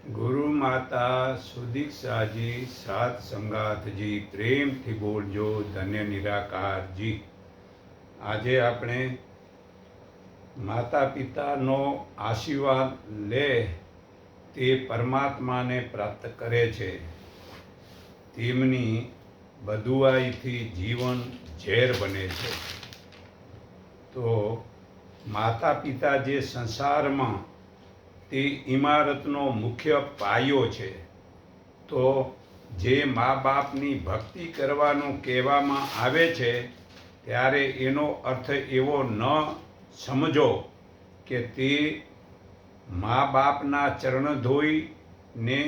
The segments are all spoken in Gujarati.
ગુરુ માતા સુદીક્ષાજી સાત સંગાતજી પ્રેમથી બોલજો ધન્ય નિરાકારજી. આજે આપણે માતા પિતાનો આશીર્વાદ લે તે પરમાત્માને પ્રાપ્ત કરે છે. તેમની બદુઆઈથી જીવન ઝેર બને છે. તો માતા પિતા જે સંસારમાં તે ઇમારતનો મુખ્ય પાયો છે. તો જે મા બાપની ભક્તિ કરવાનું કહેવામાં આવે છે ત્યારે એનો અર્થ એવો ન સમજો કે તે મા બાપના ચરણ ધોઈને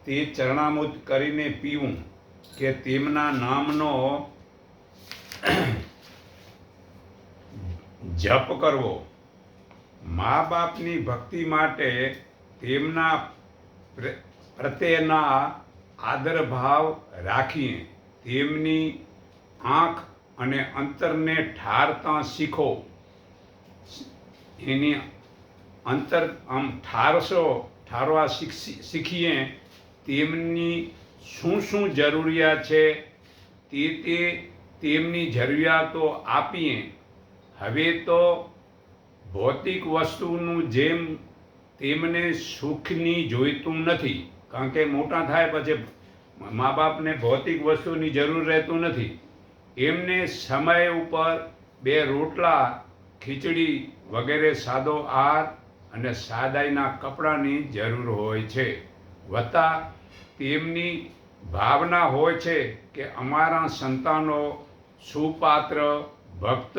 તે ચરણામૃત કરીને પીવું કે તેમના નામનો જપ કરવો. મા બાપની ભક્તિ માટે તેમના પ્રત્યેના આદર ભાવ રાખીએ તેમની આંખ અને અંતરને ઠારતા શીખો. એની અંતર ઠારવા શીખીએ તેમની શું જરૂરિયાત છે તે તેમની જરૂરિયાતો આપીએ. હવે તો ભૌતિક વસ્તુનું જેમ તેમને સુખની જોઈતું નથી, કારણ કે મોટા થાય પછી મા બાપને ભૌતિક વસ્તુની જરૂર રહેતું નથી. એમને સમય ઉપર 2 રોટલા, ખીચડી વગેરે સાદો આહાર અને સાદાઈના કપડાની જરૂર હોય છે. વત્તા તેમની ભાવના હોય છે કે અમારા સંતાનો સુપાત્ર, ભક્ત,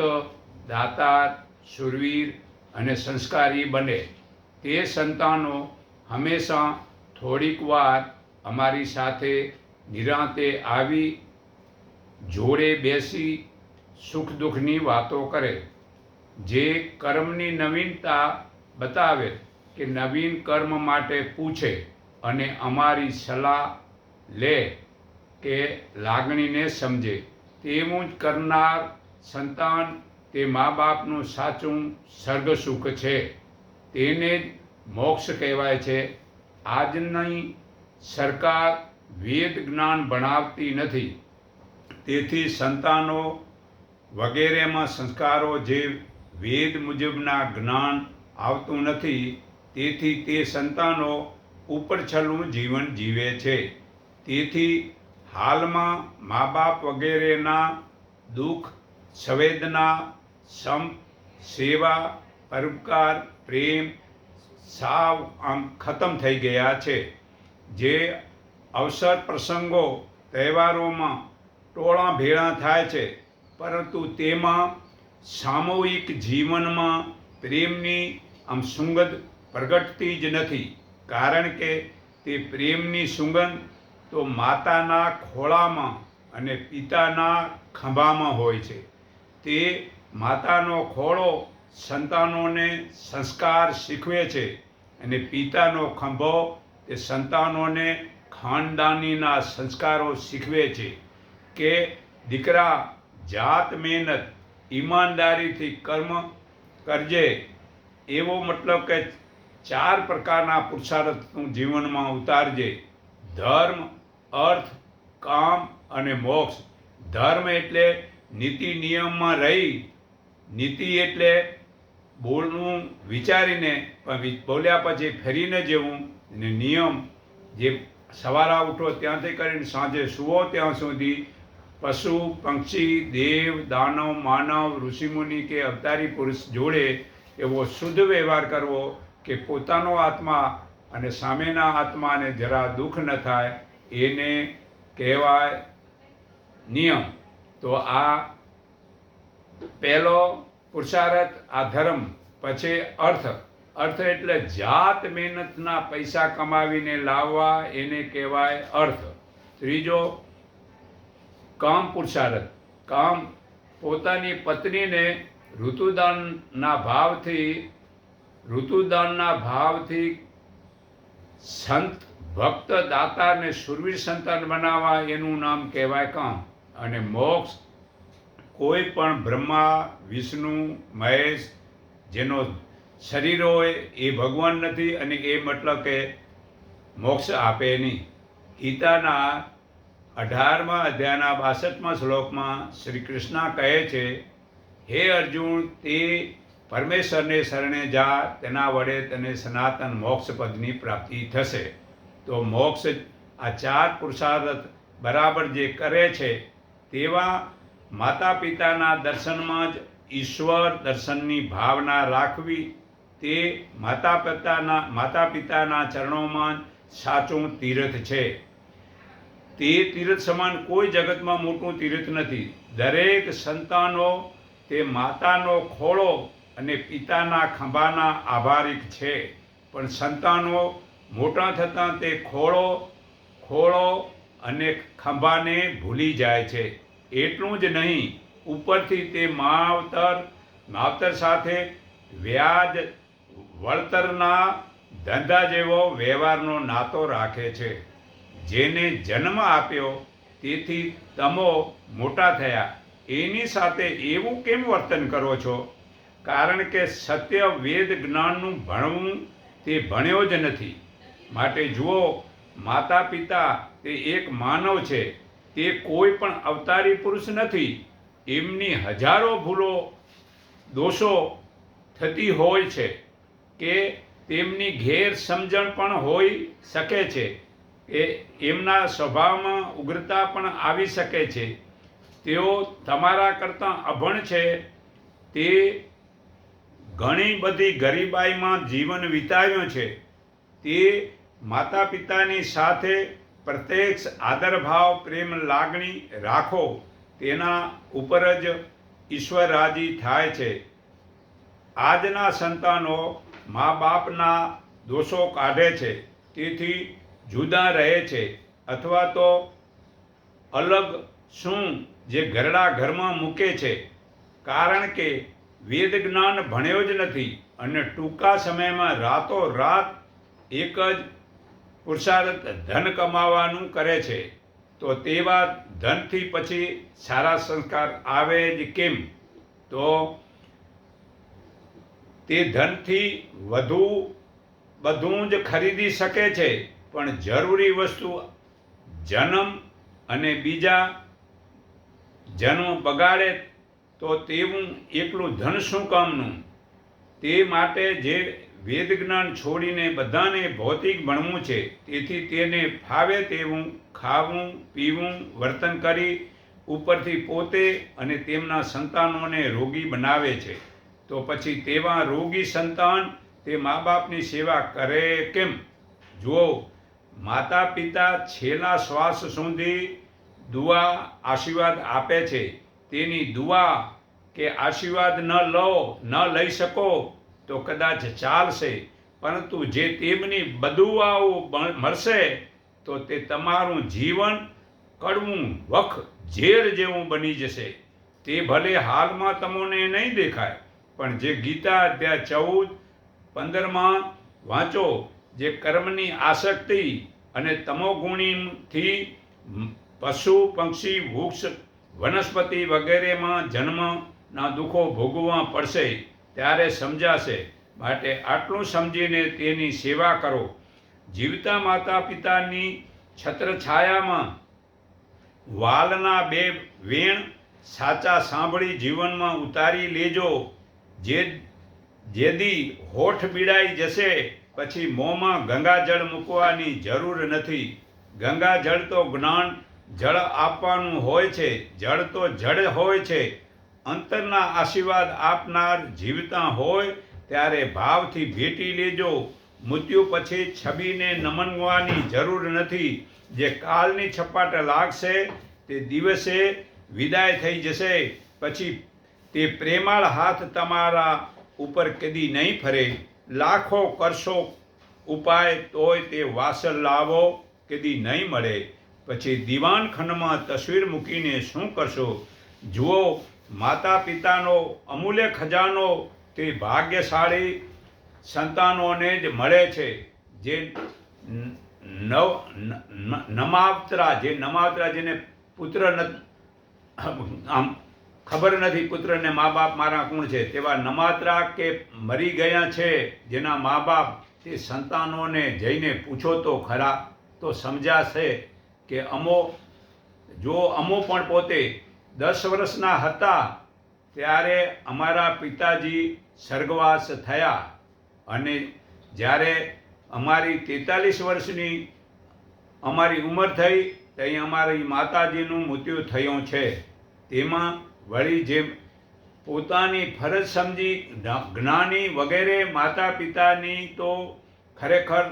દાતાર, શૂરવીર અને સંસ્કારી બને. તે સંતાનો હંમેશા થોડીક વાર અમારી સાથે નિરાંતે આવી જોડે બેસી સુખ દુઃખની વાતો કરે. જે કર્મની નવીનતા બતાવે કે નવીન કર્મ માટે પૂછે અને અમારી સલાહ લે કે લાગણીને સમજે. તેવું જ કરનાર સંતાન તે મા બાપનું સાચું સ્વર્ગસુખ છે. તેને જ મોક્ષ કહેવાય છે. આજની સરકાર વેદ જ્ઞાન ભણાવતી નથી, તેથી સંતાનો વગેરેમાં સંસ્કારો જે વેદ મુજબના જ્ઞાન આવતું નથી, તેથી તે સંતાનો ઉપરછલ્લું જીવન જીવે છે. તેથી હાલમાં મા બાપ વગેરેના દુઃખ, સંવેદના, સંપ, સેવા, પરોપકાર, પ્રેમ સાવ ખતમ થઈ ગયા છે. જે અવસર પ્રસંગો તહેવારોમાં ટોળા ભેળા થાય છે, પરંતુ તેમાં સામૂહિક જીવનમાં પ્રેમની સુગંધ પ્રગટતી જ નથી. કારણ કે તે પ્રેમની સુગંધ તો માતાના ખોળામાં અને પિતાના ખંભામાં હોય છે. તે માતાનો ખોળો સંતાનોને સંસ્કાર શીખવે છે અને પિતાનો ખંભો તે સંતાનોને ખાનદાનીના સંસ્કારો શીખવે છે. કે દીકરા, જાત મહેનત ઈમાનદારીથી કર્મ કરજે. એવો મતલબ કે 4 પ્રકારના પુરુષાર્થ તું જીવનમાં ઉતારજે: ધર્મ, અર્થ, કામ અને મોક્ષ. ધર્મ એટલે નીતિ નિયમમાં રહી. નીતિ એટલે બોલવું વિચારીને પણ બોલ્યા પછી ફરીને જવું. અને નિયમ જે સવારે ઉઠો ત્યાંથી કરીને સાંજે સૂવો ત્યાં સુધી પશુ, પક્ષી, દેવ, દાનવ, માનવ, ઋષિમુનિ કે અવતારી પુરુષ જોડે એવો શુદ્ધ વ્યવહાર કરવો કે પોતાનો આત્મા અને સામેના આત્માને જરા દુઃખ ન થાય. એને કહેવાય નિયમ. તો આ પહેલો પુરુષાર્થ, આ ધર્મ. પછી અર્થ. અર્થ એટલે જાત મહેનતના પૈસા કમાવીને લાવવા, એને કહેવાય અર્થ. ત્રીજો કામ પુરુષાર્થ. કામ પોતાની પત્નીને ઋતુદાનના ભાવથી સંત, ભક્ત, દાતાને શૂરવીર સંતાન બનાવવા, એનું નામ કહેવાય કામ. અને મોક્ષ કોઈ પણ બ્રહ્મા, વિષ્ણુ, મહેશ જેનો શરીર હોય એ ભગવાન નથી. અને એ મતલબ કે મોક્ષ આપે નહીં. ગીતાના 18મા અધ્યાયના 62મા શ્લોકમાં શ્રી કૃષ્ણ કહે છે, હે અર્જુન, તે પરમેશ્વરને શરણે જા, તેના વડે તને સનાતન મોક્ષ પદની પ્રાપ્તિ થશે. તો મોક્ષ આ 4 પુરુષાર્થ બરાબર જે કરે છે તેવા માતા પિતાના દર્શનમાં જ ઈશ્વર દર્શનની ભાવના રાખવી, તે માતા પિતાના ચરણોમાં સાચું તીર્થ છે. તે તીર્થ સમાન કોઈ જગતમાં મોટું તીર્થ નથી. દરેક સંતાનો તે માતાનો ખોળો અને પિતાના ખંભાના આભારી છે, પણ સંતાનો મોટા થતાં તે ખોળો અને ખંભાને ભૂલી જાય છે. એટલું જ નહીં, ઉપરથી તે માવતર સાથે વ્યાજ વળતરના ધંધા જેવો વ્યવહારનો નાતો રાખે છે. જેને જન્મ આપ્યો તેથી તમો મોટા થયા, એની સાથે એવું કેમ વર્તન કરો છો? કારણ કે સત્ય વેદ જ્ઞાનનું ભણવું તે ભણ્યો જ નથી. માટે જુઓ, માતા પિતા તે એક માનવ છે, તે કોઈ પણ અવતારી પુરુષ નથી. એમની હજારો ભૂલો દોષો થતી હોય છે કે તેમની ગેરસમજણ પણ હોઈ શકે છે, એમના સ્વભાવમાં ઉગ્રતા પણ આવી શકે છે. તેઓ તમારા કરતાં અભણ છે. તે ઘણી બધી ગરીબાઈમાં જીવન વિતાવ્યું છે. તે માતા પિતાની સાથે પ્રત્યક્ષ આદરભાવ પ્રેમ લાગણી રાખો, તેના ઉપર જ ઈશ્વર રાજી થાય છે. આજના સંતાનો મા બાપના દોષો કાઢે છે, તેથી જુદા રહે છે, અથવા તો અલગ શું જે ઘરડા ઘરમાં મૂકે છે. કારણ કે વેદ જ્ઞાન ભણ્યો જ નથી અને ટૂંકા સમયમાં રાતોરાત એક જ પુરુષાર્થ ધન કમાવાનું કરે છે. તો તેવા ધનથી પછી સારા સંસ્કાર આવે જ કેમ? તો તે ધનથી બધું જ ખરીદી શકે છે, પણ જરૂરી વસ્તુ જન્મ અને બીજા જન્મ બગાડે તો તેવું એકલું ધન શું કામનું? તે માટે જે વેદ જ્ઞાન છોડીને બધાને ભૌતિક ભણવું છે. તેથી તેને ફાવે તેવું ખાવું પીવું વર્તન કરી ઉપરથી પોતે અને તેમના સંતાનોને રોગી બનાવે છે. તો પછી તેવા રોગી સંતાન તે મા બાપની સેવા કરે કેમ? જુઓ, માતા પિતા છેલ્લા શ્વાસ સુધી દુઆ આશીર્વાદ આપે છે. તેની દુઆ કે આશીર્વાદ ન લઈ શકો તો કદાચ ચાલશે, પરંતુ જે તેમની બદુઆઓ મળશે તો તે તમારું જીવન કડવું વખ ઝેર જેવું બની જશે. તે ભલે હાલમાં તમને નહીં દેખાય, પણ જે ગીતા અધ્યાય 14-15માં વાંચો, જે કર્મની આસક્તિ અને તમોગુણીથી પશુ પક્ષી વૃક્ષ વનસ્પતિ વગેરેમાં જન્મના દુઃખો ભોગવવા પડશે, ત્યારે સમજાશે. માટે આટલું સમજીને તેની સેવા કરો. જીવતા માતા પિતાની છત્રછાયામાં વાલના 2 વેણ સાચા સાંભળી જીવનમાં ઉતારી લેજો. જેદી હોઠ પીડાઈ જશે પછી મોંમાં ગંગાજળ મૂકવાની જરૂર નથી. ગંગાજળ તો જ્ઞાન જળ આપવાનું હોય છે. જળ તો જળ હોય છે. અંતરના આશીર્વાદ આપનાર જીવતા હોય ત્યારે ભાવથી ભેટી લેજો. મૃત્યુ પછી છબીને નમનવાની જરૂર નથી. જે કાલની છપાટ લાગશે તે દિવસે વિદાય થઈ જશે. પછી તે પ્રેમાળ હાથ તમારા ઉપર કદી નહીં ફરે. લાખો કરશો ઉપાય તોય તે વાસલ લાવો કદી નહીં મળે. પછી દીવાનખંડમાં તસવીર મૂકીને શું કરશો? જુઓ, માતા પિતાનો અમૂલ્ય ખજાનો તે ભાગ્યશાળી સંતાનોને જ મળે છે. જે નમાવતરા જેને પુત્ર આમ ખબર નથી પુત્રને મા બાપ મારા કોણ છે, તેવા નમાત્રા કે મરી ગયા છે જેના મા બાપ તે સંતાનોને જઈને પૂછો તો ખરા, તો સમજાશે કે અમો પણ પોતે 10 વર્ષના હતા ત્યારે અમારા પિતાજી સ્વર્ગવાસ થયા, અને જ્યારે અમારી 43 વર્ષની અમારી ઉંમર થઈ ત્યાં અમારી માતાજીનું મૃત્યુ થયું છે. તેમાં વળી જેમ પોતાની ફરજ સમજી જ્ઞાની વગેરે માતા પિતાની તો ખરેખર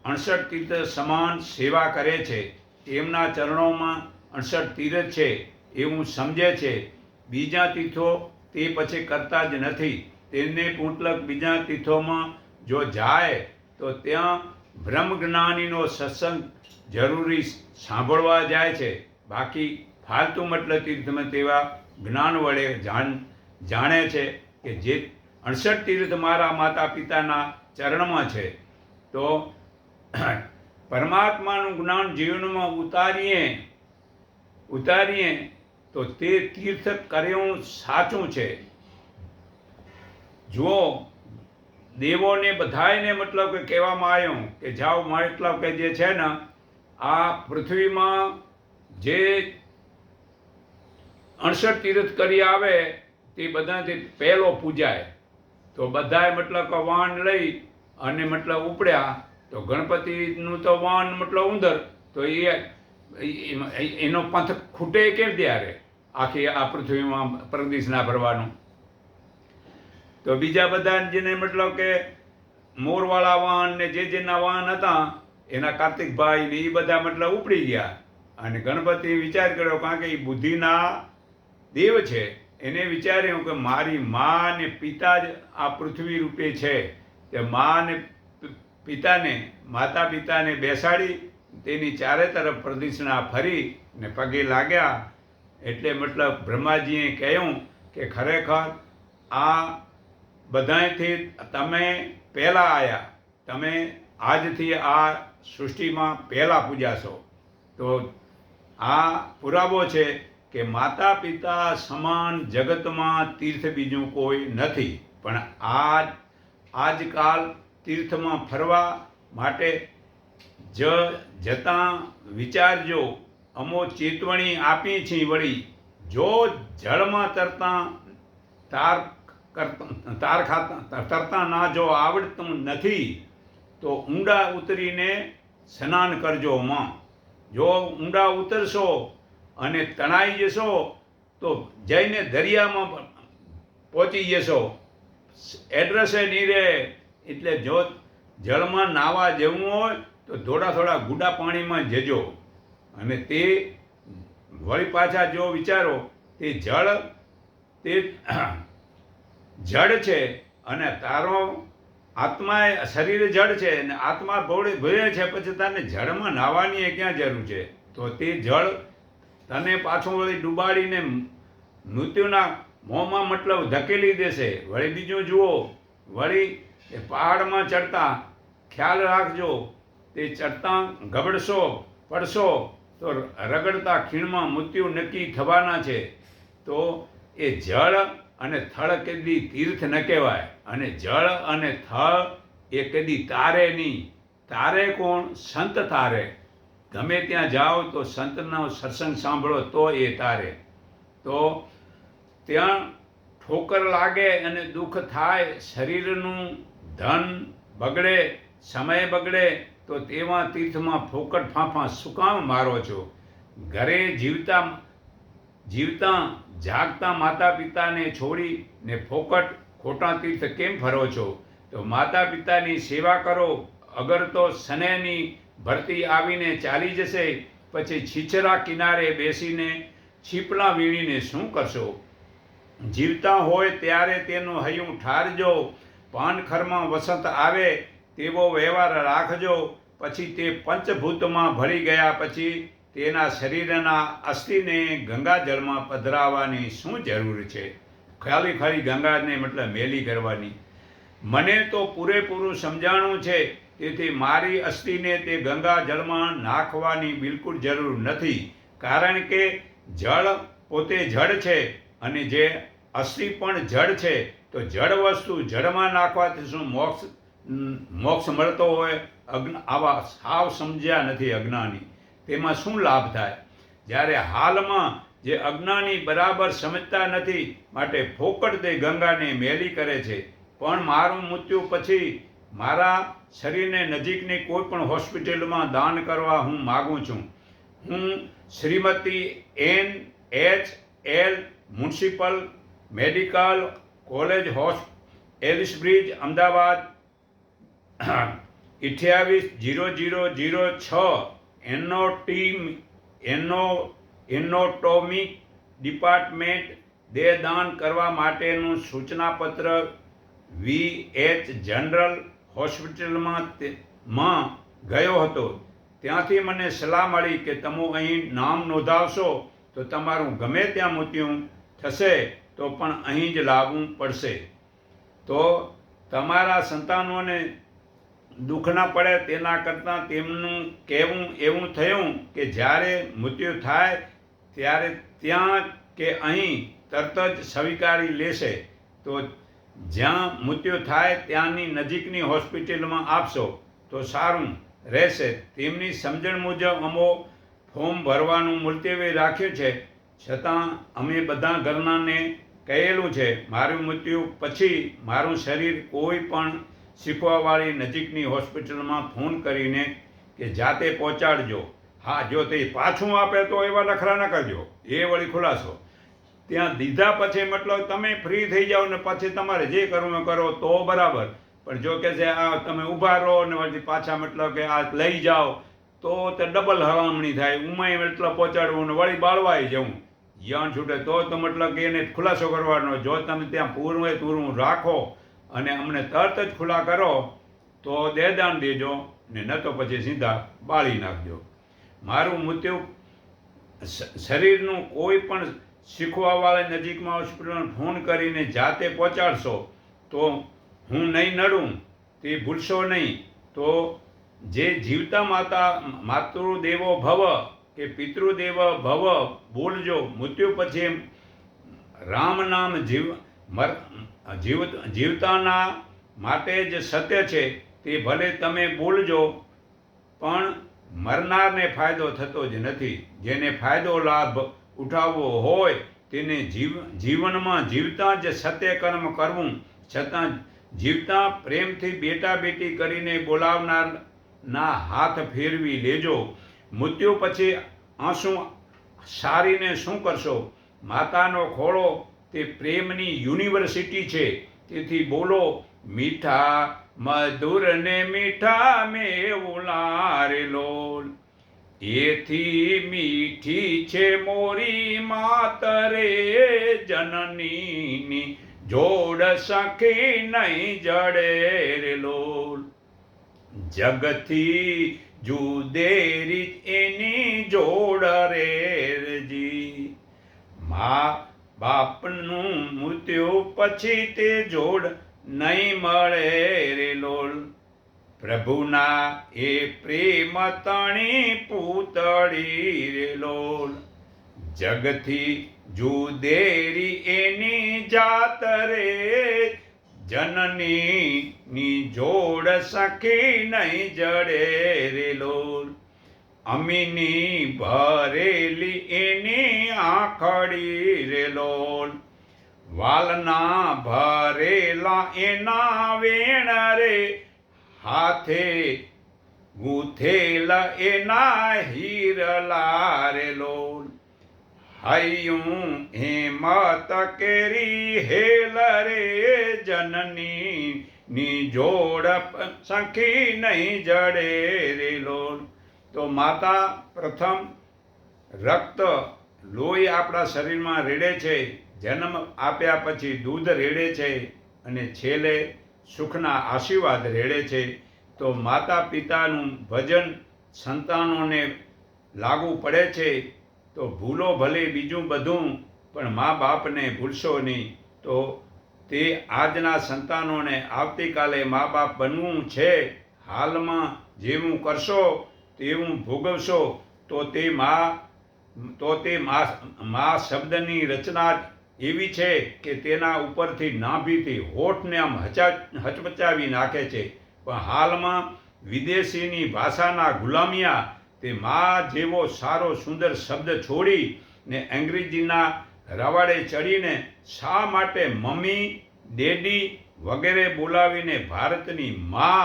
68 તીર્થ સમાન સેવા કરે છે, તેમના ચરણોમાં 68 તીર્થ છે એવું સમજે છે. બીજા તીર્થો તે પછી કરતા જ નથી. તેમને પૂંતલક બીજા તીર્થોમાં જો જાય તો ત્યાં બ્રહ્મજ્ઞાનીનો સત્સંગ જરૂરી સાંભળવા જાય છે. બાકી ફાલતુ મતલબ તીર્થમાં તેવા જ્ઞાન વડે જાણે છે કે જે 68 તીર્થ મારા માતા પિતાના ચરણમાં છે. તો પરમાત્માનું જ્ઞાન જીવનમાં ઉતારીએ તો તે તીર્થ કર્યું સાચું છે. જુઓ, દેવોને બધાયને મતલબ કે કહેવામાં આવ્યું કે જાઓ, મતલબ કે જે છે ને આ પૃથ્વીમાં જે 68 તીર્થ કરી આવે તે બધાથી પહેલો પૂજાય. તો બધાએ મતલબ કે વાહન લઈ અને મતલબ ઉપડ્યા, તો ગણપતિનું તો વાહન મતલબ ઉંદર, તો એનો પંથ ખૂટે કેમ ત્યારે આખી આ પૃથ્વીમાં પ્રદિશના ભરવાનું. તો બીજા બધા જેને મતલબ કે મોરવાળા વાહન ને જેના વાહન હતા એના કાર્તિકભાઈ ને એ બધા મતલબ ઉપડી ગયા, અને ગણપતિ વિચાર કર્યો, કારણ કે એ બુદ્ધિના દેવ છે, એને વિચાર્યું કે મારી મા ને પિતા જ આ પૃથ્વી રૂપે છે, તે મા ને માતા પિતાને બેસાડી તેની ચારે તરફ પ્રદક્ષિણા ફરી ને પગે લાગ્યા. એટલે મતલબ બ્રહ્માજીએ કહ્યું કે ખરેખર આ બધાથી તમે પહેલાં આવ્યા, તમે આજથી આ સૃષ્ટિમાં પહેલાં પૂજાશો. તો આ પુરાવો છે કે માતા પિતા સમાન જગતમાં તીર્થ બીજું કોઈ નથી. પણ આજકાલ તીર્થમાં ફરવા માટે જતાં વિચારજો, અમો ચેતવણી આપી છે વળી, જો જળમાં તરતા ના જો આવડતું નથી તો ઊંડા ઉતરીને સ્નાન કરજો માં. જો ઊંડા ઉતરશો અને તણાઈ જશો તો જઈને દરિયામાં પહોંચી જશો, એડ્રેસે નહીં રહે. એટલે જો જળમાં નાહવા જવું હોય તો થોડા ગુડા પાણીમાં જજો. અને તે વળી પાછા જો વિચારો તે જળ છે અને તારો આત્મા શરીર જળ છે અને આત્મા ભોળે છે, પછી તને જળમાં નાહવાની ક્યાં જરૂર છે? તો તે જળ તને પાછું વળી ડૂબાડીને મૃત્યુના મોંમાં મતલબ ધકેલી દેશે. વળી બીજું જુઓ, વળી એ પહાડમાં ચડતા ખ્યાલ રાખજો, તે ચડતા ગબડશો પડશો તો રગડતા ખીણમાં મૃત્યુ નક્કી થવાના છે. તો એ જળ અને થળ કદી તીર્થ ન કહેવાય, અને જળ અને થળ એ કદી તારે નહીં. તારે કોણ? સંત તારે. ગમે ત્યાં જાઓ તો સંતનો સત્સંગ સાંભળો તો એ તારે. તો ત્યાં ઠોકર લાગે અને દુઃખ થાય, શરીરનું ધન બગડે, સમય બગડે, તો તેવા તીર્થમાં ફોકટ ફાંફા શું કામ મારો છો? ઘરે જીવતા જાગતા માતા પિતાને છોડીને ફોકટ ખોટા તીર્થ કેમ ફરો છો? તો માતા પિતાની સેવા કરો. અગર તો સનેની ભરતી આવીને ચાલી જશે, પછી છીછરા કિનારે બેસીને છીપલા વીણીને શું કરશો? જીવતા હોય ત્યારે તેનું હૈયું ઠારજો, પાનખરમાં વસંત આવે તેવો વ્યવહાર રાખજો. પછી તે પંચભૂતમાં ભળી ગયા પછી તેના શરીરના અસ્થિને ગંગાજળમાં પધરાવવાની શું જરૂર છે? ખાલી ગંગાને મતલબ મેલી કરવાની. મને તો પૂરેપૂરું સમજાણું છે, તેથી મારી અસ્થિને તે ગંગાજળમાં નાખવાની બિલકુલ જરૂર નથી. કારણ કે જળ પોતે જળ છે અને જે અસ્થિ પણ જળ છે. તો જળ વસ્તુ જળમાં નાખવાથી શું મોક્ષ મોક્ષ મળતો હોય, આવા સાવ સમજ્યા નથી અજ્ઞાની, તેમાં શું લાભ થાય? જ્યારે હાલમાં જે અજ્ઞાની બરાબર સમજતા નથી, માટે ફોકટ તે ગંગાને મેલી કરે છે. પણ મારું મૃત્યુ પછી મારા શરીરને નજીકની કોઈ પણ હોસ્પિટલમાં દાન કરવા હું માગું છું. હું Shrimati NHL municipal medical college Ellisbridge, Ahmedabad 280006 anatomic department દેહદાન કરવા માટેનું સૂચનાપત્ર VH જનરલ હોસ્પિટલમાં ગયો હતો. ત્યાંથી મને સલાહ મળી કે તમે અહીં નામ નોંધાવશો તો તમારું ગમે ત્યાં મૃત્યુ થશે તો પણ અહીં જ લાવવું પડશે. તો તમારા સંતાનોને દુઃખ ના પડે તેના કરતાં તેમનું કહેવું એવું થયું કે જ્યારે મૃત્યુ થાય ત્યારે ત્યાં કે અહીં તરત જ સ્વીકારી લેશે. તો જ્યાં મૃત્યુ થાય ત્યાંની નજીકની હોસ્પિટલમાં આપશો તો સારું રહેશે. તેમની સમજણ મુજબ અમો ફોર્મ ભરવાનું મુલતવી રાખ્યું છે, છતાં અમે બધા ઘરનાને કહેલું છે મારું મૃત્યુ પછી મારું શરીર કોઈ પણ શીખવાવાળી નજીકની હોસ્પિટલમાં ફોન કરીને કે જાતે પહોંચાડજો. હા, જો તે પાછું આપે તો એવા નખરા ન કરજો, એ વળી ખુલાસો. ત્યાં દીધા પછી મતલબ તમે ફ્રી થઈ જાઓ ને પછી તમારે જે કરવું એ કરો તો બરાબર. પણ જો કે છે આ તમે ઊભા રહો ને પછી પાછા મતલબ કે આ લઈ જાઓ તો તે ડબલ હરામણી થાય. ઉમાય મતલબ પહોંચાડવું ને વળી બાળવાય જવું જ્યાં છૂટે તો મતલબ કે એને ખુલાસો કરવાનો. જો તમે ત્યાં પૂરું પૂરું રાખો અને અમને તરત જ ખુલ્લા કરો તો દેહદાન દેજો ને ન તો પછી સીધા બાળી નાખજો. મારું મૃત્યુ શરીરનું કોઈ પણ શીખવાવાળા નજીકમાં હોસ્પિટલમાં ફોન કરીને જાતે પહોંચાડશો તો હું નહીં નડું તે ભૂલશો નહીં. તો જે જીવતા માતૃદેવો ભવ કે પિતૃદેવ ભવ બોલજો. મૃત્યુ પછી રામ નામ જીવતાના માટે જ સત્ય છે તે ભલે તમે બોલજો પણ મરનારને ફાયદો થતો જ નથી. જેને ફાયદો લાભ ઉઠાવવો હોય તેને જીવનમાં જીવતા જ સત્ય કર્મ કરવું, છતાં જીવતા પ્રેમથી બેટા બેટી કરીને બોલાવનારના હાથ ફેરવી લેજો. મૃત્યુ પછી આંસુ સારીને શું કરશો? માતાનો ખોળો તે પ્રેમની યુનિવર્સિટી છે. તેથી બોલો મીઠા મધુર ને મીઠા મેવુલા રે લોલ. એથી મીઠી છે મોરી માતરે જનનીની જોડ સખી નહીં જડે રે લોલ. જગથી જુદેરી એની જોડ રેજી. મા બાપનું મૃત્યુ પછી તે જોડ નહીં મળે રે લોલ. પ્રભુના એ પ્રેમ તણી પૂતળી રે લોલ. જગથી જુદેરી એની જાત રે જનનીની જોડ સખી નહીં જડે રે લોલ. અમીની ભરેલી એની આંખડી રે લોલ. વાલના ભરેલા એના વેણ રે હાથે ગૂંથેલા એના હીરલા રે લોલ. હૈયું હેમત કેરી હેલ રે જનની જોડ સખી નહીં જડે રે લોલ. તો માતા પ્રથમ રક્ત લોહી આપણા શરીરમાં રેડે છે, જન્મ આપ્યા પછી દૂધ રેડે છે અને છેલ્લે સુખના આશીર્વાદ રેડે છે. તો માતા પિતાનું ભજન સંતાનોને લાગુ પડે છે. તો ભૂલો ભલે બીજું બધું પણ મા બાપને ભૂલશો નહીં. તો તે આજના સંતાનોને આવતીકાલે મા બાપ બનવું છે. હાલમાં જેવું કરશો તેવું ભોગવશો. તો તે મા શબ્દની રચના એવી છે કે તેના ઉપરથી નાભીથી હોઠને આમ હચમચાવી નાખે છે. પણ હાલમાં વિદેશીની ભાષાના ગુલામિયા તે મા જેવો સારો સુંદર શબ્દ છોડીને અંગ્રેજીના રવાડે ચડીને શા માટે મમ્મી ડેડી વગેરે બોલાવીને ભારતની મા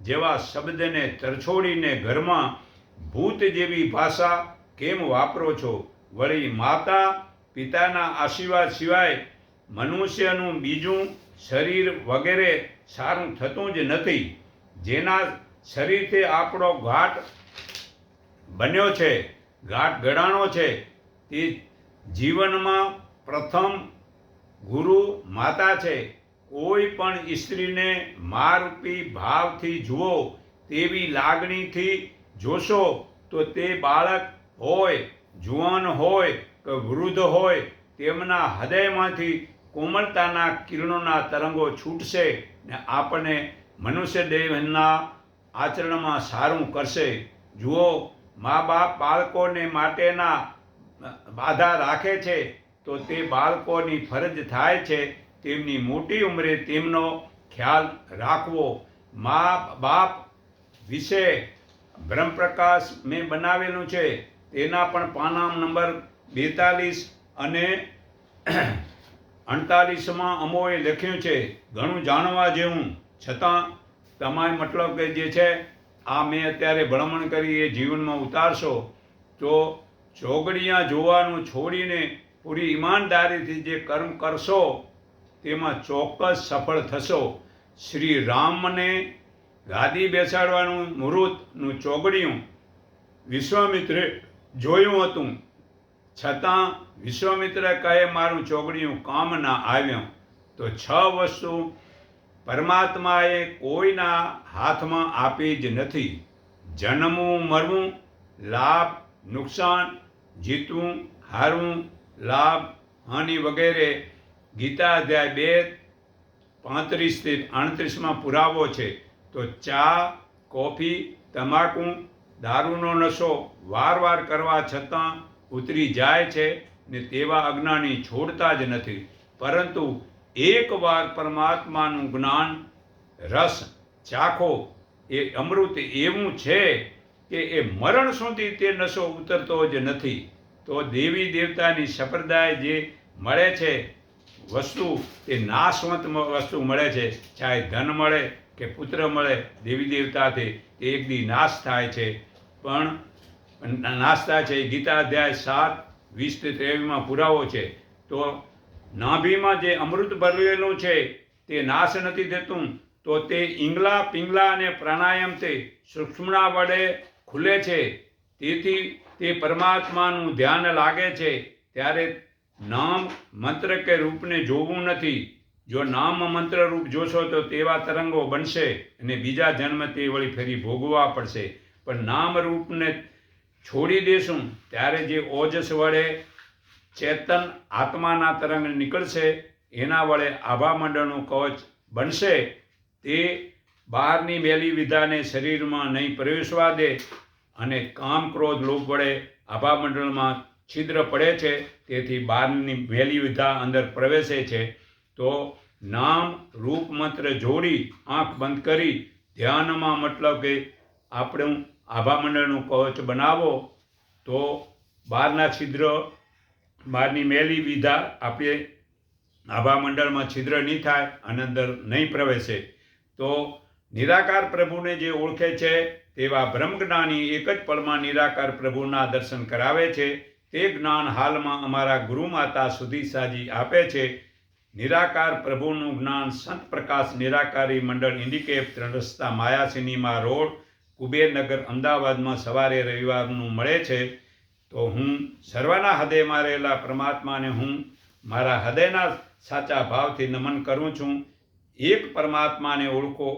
જેવા શબ્દને તરછોડીને ઘરમાં ભૂત જેવી ભાષા કેમ વાપરો છો? વળી માતા પિતાના આશીર્વાદ સિવાય મનુષ્યનું બીજું શરીર વગેરે સારું થતું જ નથી. જેના શરીરથી આપણો ઘાટ બન્યો છે, ઘાટ ગળાણો છે, તે જીવનમાં પ્રથમ ગુરુ માતા છે. કોઈ પણ સ્ત્રીને મારૂપી ભાવથી જુઓ, તેવી લાગણીથી જોશો તો તે બાળક હોય, જુવાન હોય કે વૃદ્ધ હોય, તેમના હૃદયમાંથી કોમળતાના કિરણોના તરંગો છૂટશે ને આપણને મનુષ્ય દેહના આચરણમાં સારું કરશે. જુઓ, મા બાપ બાળકોને માટેના બાધા રાખે છે તો તે બાળકોની ફરજ થાય છે તેમની મોટી ઉંમરે તેમનો ખ્યાલ રાખવો. મા બાપ વિશે બ્રહ્મપ્રકાશ મેં બનાવેલું છે, તેના પણ પાના નંબર 42 અને 48માં અમોએ લખ્યું છે. ઘણું જાણવા જેવું, છતાં તમારે મતલબ કે જે છે આ મેં અત્યારે ભલામણ કરી એ જીવનમાં ઉતારશો તો ચોગડિયા જોવાનું છોડીને પૂરી ઈમાનદારીથી જે કર્મ કરશો તેમાં ચોક્કસ સફળ થશો. શ્રી રામને ગાદી બેસાડવાનું મુહૂર્તનું ચોગડિયું વિશ્વામિત્રે જોયું હતું, છતાં વિશ્વામિત્ર કહે મારું ચોગડિયું કામ ના આવ્યું. તો 6 વસ્તુ પરમાત્માએ કોઈના હાથમાં આપી જ નથી. જન્મવું, મરવું, લાભ, નુકસાન, જીતવું, હારવું, લાભ, હાનિ વગેરે ગીતા અધ્યાય 2 35-38માં પુરાવો છે. તો ચા, કોફી, તમાકુ, દારૂનો નશો વાર કરવા છતાં ઉતરી જાય છે ને તેવા અજ્ઞાની છોડતા જ નથી. પરંતુ એકવાર પરમાત્માનું જ્ઞાન રસ ચાખો, એ અમૃત એવું છે કે એ મરણ સુધી તે નશો ઉતરતો જ નથી. તો દેવી દેવતાની સંપ્રદાય જે મળે છે વસ્તુ, એ નાશવંત વસ્તુ મળે છે. ચાહે ધન મળે કે પુત્ર મળે, દેવી દેવતાથી તે એક દી નાશ થાય છે. પણ નાશ થાય છે. ગીતા અધ્યાય 7:20-23માં પુરાવો છે. તો નાભીમાં જે અમૃત ભરેલું છે તે નાશ નથી થતું, તો તે ઈંગલા પિંગલા અને પ્રાણાયામથી સૂક્ષ્મણા વડે ખુલે છે. તેથી તે પરમાત્માનું ધ્યાન લાગે છે ત્યારે નામ મંત્ર કે રૂપને જોવું નથી. જો નામ મંત્ર રૂપ જોશો તો તેવા તરંગો બનશે અને બીજા જન્મ તે વળી ફરી ભોગવવા પડશે. પણ નામ રૂપને છોડી દેશું ત્યારે જે ઓજસ વડે ચેતન આત્માના તરંગ નીકળશે, એના વડે આભામંડળનું કવચ બનશે. તે બહારની મેલી વિધાને શરીરમાં નહીં પ્રવેશવા દે અને કામ ક્રોધ લોભ વડે આભામંડળમાં છિદ્ર પડે છે. તેથી બહારની મેલી વિધા અંદર પ્રવેશે છે. તો નામ રૂપ મંત્ર જોડી આંખ બંધ કરી ધ્યાનમાં, મતલબ કે આપણું આભામંડળનું કવચ બનાવો તો બહારના છિદ્ર, બહારની મેલી વિધા આપણે આભામંડળમાં છિદ્ર નહીં થાય અને અંદર નહીં પ્રવેશે. તો નિરાકાર પ્રભુને જે ઓળખે છે તેવા બ્રહ્મજ્ઞાની એક જ પળમાં નિરાકાર પ્રભુના દર્શન કરાવે છે. તે જ્ઞાન હાલમાં અમારા ગુરુ માતા સુધીસાજી આપે છે. નિરાકાર પ્રભુનું જ્ઞાન સંત પ્રકાશ નિરાકારી મંડળ ઇન્ડિકેપ 3 રસ્તા માયા સિનેમા રોડ, કુબેરનગર, અમદાવાદમાં સવારે રવિવારનું મળે છે. તો હું સર્વના હૃદયમાં રહેલા પરમાત્માને હું મારા હૃદયના સાચા ભાવથી નમન કરું છું. એક પરમાત્માને ઓળખો,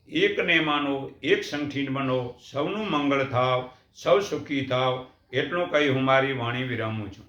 એકને માનો, એક સંઠીન બનો, સૌનું મંગળ થાવ, સૌ સુખી થાવ, એટલું કહી હું મારી વાણી વિરામું છું.